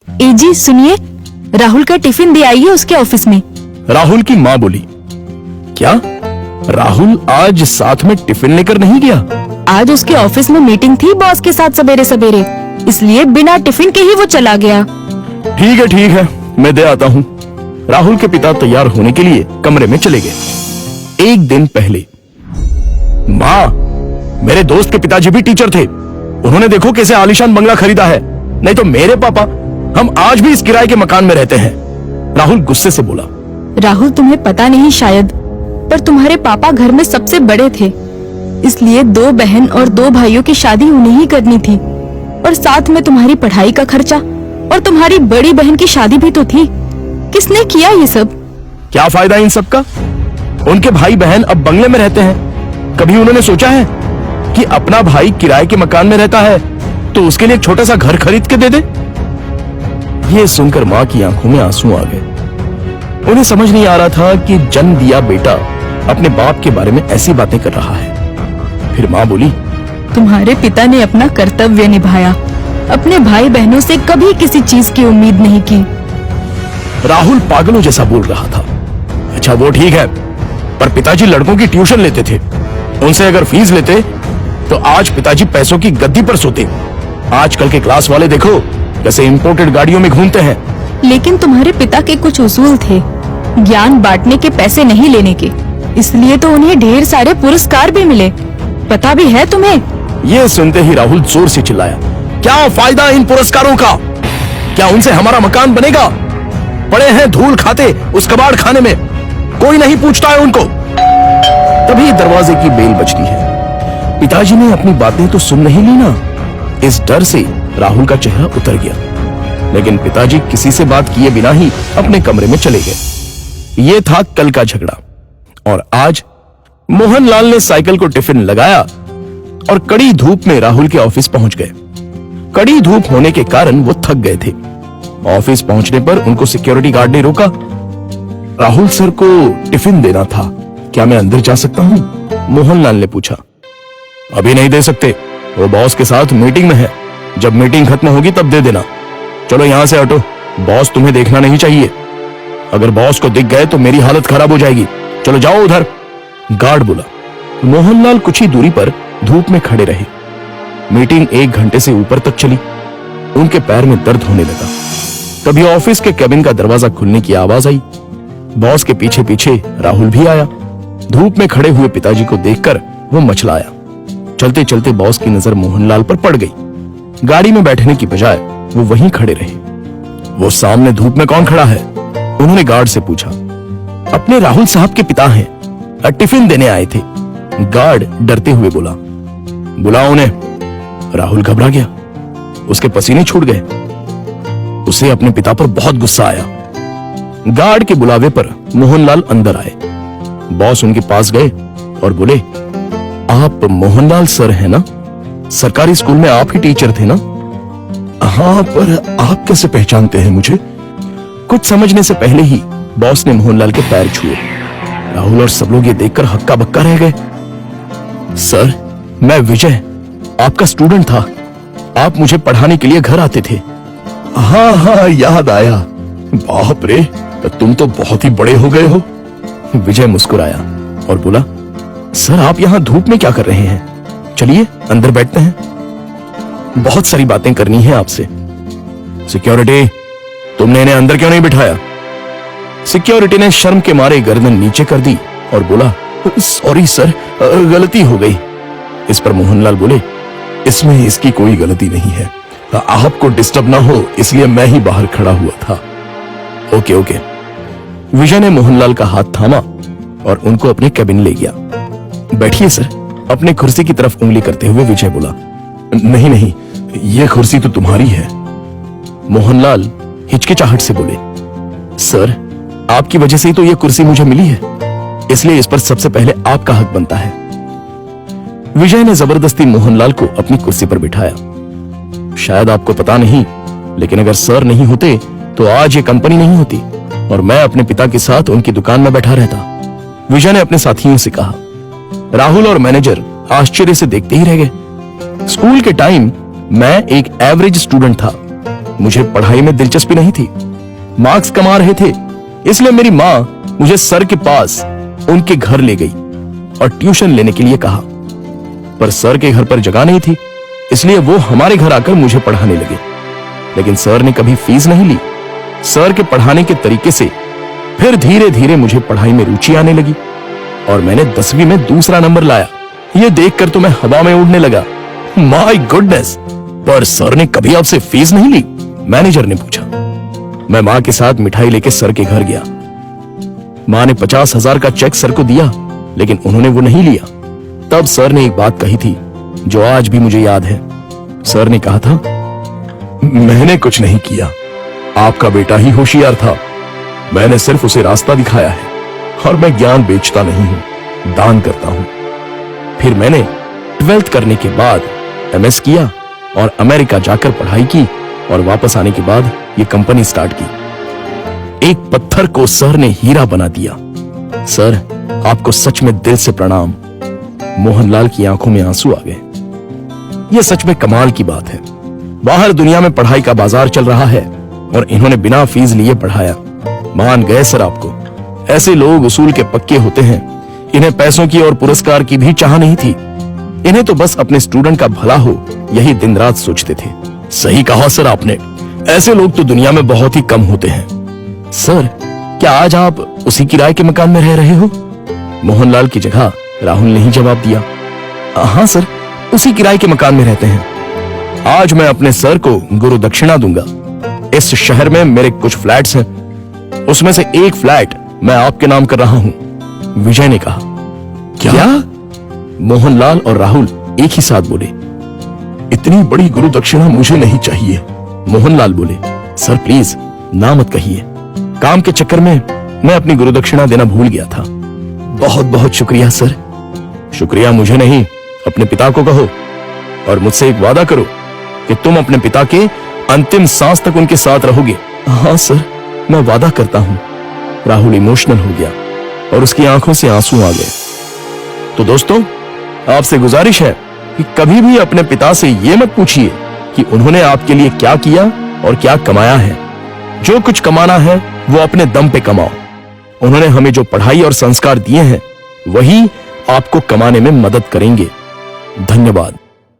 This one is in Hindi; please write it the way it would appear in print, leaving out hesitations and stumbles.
जी सुनिए, राहुल का टिफिन दे आइए उसके ऑफिस में। राहुल की माँ बोली, क्या राहुल आज साथ में टिफिन लेकर नहीं गया? आज उसके ऑफिस में मीटिंग थी बॉस के साथ सवेरे सवेरे, इसलिए बिना टिफिन के ही वो चला गया। ठीक है, मैं दे आता हूँ। राहुल के पिता तैयार होने के लिए कमरे में चले गए। एक दिन पहले, माँ, मेरे दोस्त के पिताजी भी टीचर थे। उन्होंने देखो कैसे आलीशान बंगला खरीदा है। नहीं तो मेरे पापा, हम आज भी इस किराए के मकान में रहते हैं। राहुल गुस्से से बोला। राहुल, तुम्हें पता नहीं शायद, पर तुम्हारे पापा घर में सबसे बड़े थे, इसलिए 2 बहन और 2 भाइयों की शादी उन्हें ही करनी थी, और साथ में तुम्हारी पढ़ाई का खर्चा, और तुम्हारी बड़ी बहन की शादी भी तो थी। किसने किया ये सब? क्या फायदा इन सब का? उनके भाई बहन अब बंगले में रहते हैं। कभी उन्होंने सोचा है कि अपना भाई किराए के मकान में रहता है तो उसके लिए एक छोटा सा घर खरीद के दे दे? ये सुनकर माँ की आंखों में आंसू आ गए। उन्हें समझ नहीं आ रहा था कि जन्म दिया बेटा अपने बाप के बारे में ऐसी बातें कर रहा है। फिर माँ बोली, तुम्हारे पिता ने अपना कर्तव्य निभाया, अपने भाई बहनों से कभी किसी चीज की उम्मीद नहीं की। राहुल पागलों जैसा बोल रहा था। अच्छा वो ठीक है, पर पिताजी लड़कों की ट्यूशन लेते थे। उनसे अगर फीस लेते तो आज पिताजी पैसों की गद्दी पर सोते। आजकल के क्लास वाले देखो कैसे इंपोर्टेड गाड़ियों में घूमते हैं। लेकिन तुम्हारे पिता के कुछ उसूल थे, ज्ञान बांटने के, पैसे नहीं लेने के, इसलिए तो उन्हें ढेर सारे पुरस्कार भी मिले। पता भी है तुम्हें? ये सुनते ही राहुल जोर से चिल्लाया, क्या फायदा इन पुरस्कारों का? क्या उनसे हमारा मकान बनेगा? पड़े हैं धूल खाते उस कबाड़ खाने में, कोई नहीं पूछता है उनको। तभी दरवाजे की बेल बजती है। पिताजी ने अपनी बातें तो सुन नहीं ली ना। इस डर से राहुल का चेहरा उतर गया, लेकिन पिताजी किसी से बात किए बिना ही अपने कमरे में चले गए। ये था कल का झगड़ा, और आज मोहनलाल ने साइकिल को टिफिन लगाया और कड़ी धूप में राहुल के ऑफिस पहुंच गए। कड़ी धूप होने के कारण वो थक गए थे। ऑफिस पहुंचने पर उनको सिक्योरिटी गार्ड ने रोका। राहुल सर को टिफिन देना था, क्या मैं अंदर जा सकता हूं? मोहनलाल ने पूछा। अभी नहीं दे सकते, वो बॉस के साथ मीटिंग में है। जब मीटिंग खत्म होगी तब दे देना। चलो यहां से हटो, बॉस तुम्हें देखना नहीं चाहिए। अगर बॉस को दिख गए तो मेरी हालत खराब हो जाएगी। चलो जाओ उधर, गार्ड बोला। मोहनलाल कुछ ही दूरी पर धूप में खड़े रहे। मीटिंग 1 घंटे से ऊपर तक चली। उनके पैर में दर्द होने लगा। तभी ऑफिस के केबिन का दरवाजा खुलने की आवाज आई। बॉस के पीछे पीछे राहुल भी आया। धूप में खड़े हुए पिताजी को देखकर वो मचलाया। चलते चलते बॉस की नजर मोहनलाल पर पड़ गई। गाड़ी में बैठने की बजाय वो वहीं खड़े रहे। वो सामने धूप में कौन खड़ा है? उन्होंने गार्ड से पूछा। अपने राहुल साहब के पिता हैं, टिफिन देने आए थे। गार्ड डरते हुए बोला। बुलाओ उन्हें। राहुल घबरा गया, उसके पसीने छूट गए। उसे अपने पिता पर बहुत गुस्सा आया। गार्ड के बुलावे पर मोहनलाल अंदर आए। बॉस उनके पास गए और बोले, आप मोहनलाल सर हैं ना? सरकारी स्कूल में आप ही टीचर थे ना? हाँ, पर आप कैसे पहचानते हैं मुझे? कुछ समझने से पहले ही बॉस ने मोहनलाल के पैर छुए। राहुल और सब लोग ये देखकर हक्का बक्का रह गए। सर, मैं विजय, आपका स्टूडेंट था। आप मुझे पढ़ाने के लिए घर आते थे। हाँ, याद आया। बाप रे, तुम तो बहुत ही बड़े हो गए हो। विजय मुस्कुराया और बोला, सर आप यहाँ धूप में क्या कर रहे हैं? चलिए अंदर बैठते हैं, बहुत सारी बातें करनी है आपसे। सिक्योरिटी, तुमने इन्हें अंदर क्यों नहीं बिठाया? सिक्योरिटी ने शर्म के मारे गर्दन नीचे कर दी और बोला, सॉरी सर, गलती हो गई। इस पर मोहनलाल बोले, इसमें इसकी कोई गलती नहीं है, आपको डिस्टर्ब ना हो इसलिए मैं ही बाहर खड़ा हुआ था। ओके। विजय ने मोहनलाल का हाथ थामा और उनको अपने केबिन ले गया। बैठिए सर, अपने कुर्सी की तरफ उंगली करते हुए विजय बोला। नहीं, ये कुर्सी तो तुम्हारी है। मोहनलाल हिचकिचाहट से बोले, सर आपकी वजह से ही तो ये कुर्सी मुझे मिली है, इसलिए इस पर सबसे पहले आपका हक बनता है। विजय ने जबरदस्ती मोहनलाल को अपनी कुर्सी पर बिठाया। शायद आपको पता नहीं, लेकिन अगर सर नहीं होते तो आज ये कंपनी नहीं होती और मैं अपने पिता के साथ उनकी दुकान में बैठा रहता। विजय ने अपने साथियों से कहा। राहुल और मैनेजर आश्चर्य से देखते ही रह गए। स्कूल के टाइम मैं एक एवरेज स्टूडेंट था, मुझे पढ़ाई में दिलचस्पी नहीं थी। मार्क्स कमा रहे थे, इसलिए मेरी माँ मुझे सर के पास उनके घर ले गई और ट्यूशन लेने के लिए कहा। पर सर के घर पर जगह नहीं थी, इसलिए वो हमारे घर आकर मुझे पढ़ाने लगे। लेकिन सर ने कभी फीस नहीं ली। सर के पढ़ाने के तरीके से फिर धीरे धीरे मुझे पढ़ाई में रुचि आने लगी और मैंने 10वीं में दूसरा नंबर लाया। ये देखकर तो मैं हवा में उड़ने लगा। My goodness! पर सर ने कभी आपसे फीस नहीं ली? मैनेजर ने पूछा। मैं मां के साथ मिठाई लेके सर के घर गया। मां ने 50,000 का चेक सर को दिया, लेकिन उन्होंने वो नहीं लिया। तब सर ने एक बात कही थी जो आज भी मुझे याद है। सर ने कहा था, मैंने कुछ नहीं किया, आपका बेटा ही होशियार था। मैंने सिर्फ उसे रास्ता दिखाया है और मैं ज्ञान बेचता नहीं हूं, दान करता हूं। फिर मैंने 12th करने के बाद MS किया और अमेरिका जाकर पढ़ाई की और वापस आने के बाद ये कंपनी स्टार्ट की। एक पत्थर को सर ने हीरा बना दिया। सर, आपको सच में दिल से प्रणाम। मोहनलाल की आंखों में आंसू आ गए। यह सच में कमाल की बात है। बाहर दुनिया में पढ़ाई का बाजार चल रहा है और इन्होंने बिना फीस लिए पढ़ाया। मान गए सर आपको। ऐसे लोग उसूल के पक्के होते हैं। इन्हें पैसों की और पुरस्कार की भी चाह नहीं थी। इन्हें तो बस अपने स्टूडेंट का भला हो, यही दिन रात सोचते थे। सही कहा सर आपने। ऐसे लोग तो दुनिया में बहुत ही कम होते हैं। सर, क्या आज आप उसी किराए के मकान में रह रहे हो? मोहनलाल की जगह राहुल ने ही जवाब दिया। हाँ सर, उसी किराए के मकान में रहते हैं। आज मैं अपने सर को गुरु दक्षिणा दूंगा। इस शहर में मेरे कुछ फ्लैट्स हैं, उसमें से एक फ्लैट मैं आपके नाम कर रहा हूं। विजय ने कहा। क्या? मोहनलाल और राहुल एक ही साथ बोले। इतनी बड़ी गुरु दक्षिणा मुझे नहीं चाहिए। मोहनलाल बोले, सर प्लीज ना मत कहिए। काम के चक्कर में मैं अपनी गुरु दक्षिणा देना भूल गया था। बहुत बहुत शुक्रिया सर। शुक्रिया मुझे नहीं, अपने पिता को कहो और मुझसे एक वादा करो कि तुम अपने पिता के अंतिम सांस तक उनके साथ रहोगे। हाँ सर, मैं वादा करता हूं। राहुल इमोशनल हो गया और उसकी आंखों से आंसू आ गए। तो दोस्तों, आपसे गुजारिश है कि कभी भी अपने पिता से यह मत पूछिए कि उन्होंने आपके लिए क्या किया और क्या कमाया है। जो कुछ कमाना है वो अपने दम पे कमाओ। उन्होंने हमें जो पढ़ाई और संस्कार दिए हैं वही आपको कमाने में मदद करेंगे। धन्यवाद।